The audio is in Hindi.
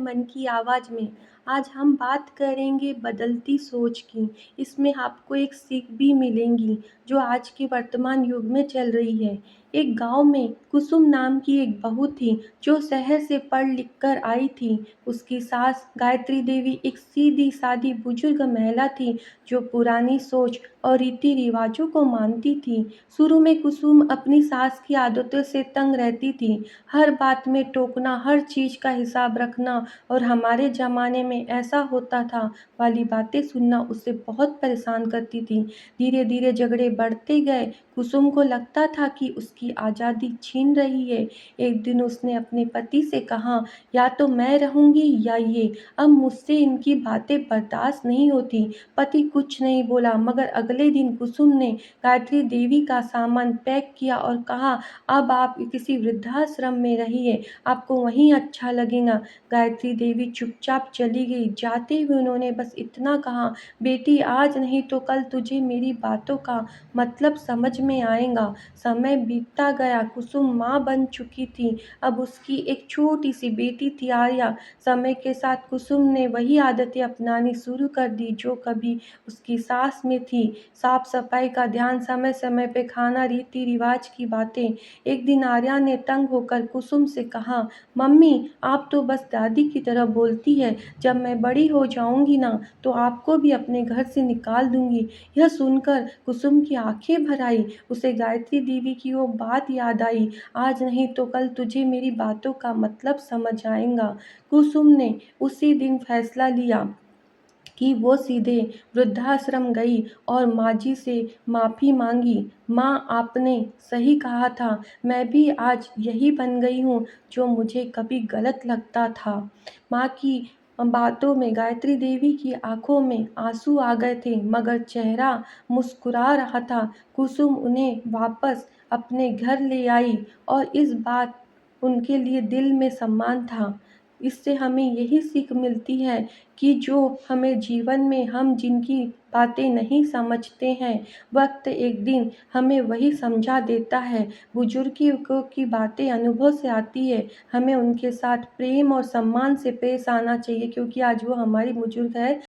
मन की आवाज़ में। आज हम बात करेंगे बदलती सोच की। इसमें आपको एक सीख भी मिलेंगी जो आज के वर्तमान युग में चल रही है। एक गाँव में कुसुम नाम की एक बहू थी जो शहर से पढ़ लिख कर आई थी। उसकी सास गायत्री देवी एक सीधी-सादी बुजुर्ग महिला थी जो पुरानी सोच और रीति-रिवाज़ों को मानती थी। शुरू में कुसुम अपनी सास की आदतों से तंग रहती थी। हर बात में टोकना, हर चीज़ का हिसाब रखना और हमारे ज़माने में ऐसा होता था वाली बातें सुनना उसे बहुत परेशान करती थी। धीरे-धीरे झगड़े बढ़ते गए। कुसुम को लगता था कि उसकी आज़ादी छीन रही है। एक दिन उसने अपने पति से कहा, या तो मैं रहूँगी या ये। अब मुझसे इनकी बातें बर्दाश्त नहीं होती। पति कुछ नहीं बोला मगर अगले दिन कुसुम ने गायत्री देवी का सामान पैक किया और कहा, अब आप किसी वृद्धाश्रम में रहिए, आपको वहीं अच्छा लगेगा। गायत्री देवी चुपचाप चली गई। जाते हुए उन्होंने बस इतना कहा, बेटी आज नहीं तो कल तुझे मेरी बातों का मतलब समझ में आएगा। समय बीतता गया। कुसुम माँ बन चुकी थी। अब उसकी एक छोटी सी बेटी थी आर्या। समय के साथ कुसुम ने वही आदतें अपनानी शुरू कर दी जो कभी उसकी सास में थी। साफ सफाई का ध्यान, समय समय पे खाना, रीति रिवाज की बातें। एक दिन आर्या ने तंग होकर कुसुम से कहा, मम्मी आप तो बस दादी की तरह बोलती है, जब मैं बड़ी हो जाऊंगी ना तो आपको भी अपने घर से निकाल दूंगी। यह सुनकर कुसुम की आंखें भर आई। उसे गायत्री देवी की वो बात याद आई, आज नहीं तो कल तुझे मेरी बातों का मतलब समझ आएगा। कुसुम ने उसी दिन फैसला लिया कि वो सीधे वृद्धाश्रम गई और माँ जी से माफ़ी मांगी। माँ आपने सही कहा था, मैं भी आज यही बन गई हूँ जो मुझे कभी गलत लगता था। माँ की बातों में गायत्री देवी की आंखों में आंसू आ गए थे मगर चेहरा मुस्कुरा रहा था। कुसुम उन्हें वापस अपने घर ले आई और इस बात उनके लिए दिल में सम्मान था। इससे हमें यही सीख मिलती है कि जो हमें जीवन में हम जिनकी बातें नहीं समझते हैं, वक्त एक दिन हमें वही समझा देता है। बुजुर्गों की बातें अनुभव से आती है। हमें उनके साथ प्रेम और सम्मान से पेश आना चाहिए क्योंकि आज वो हमारी बुजुर्ग है।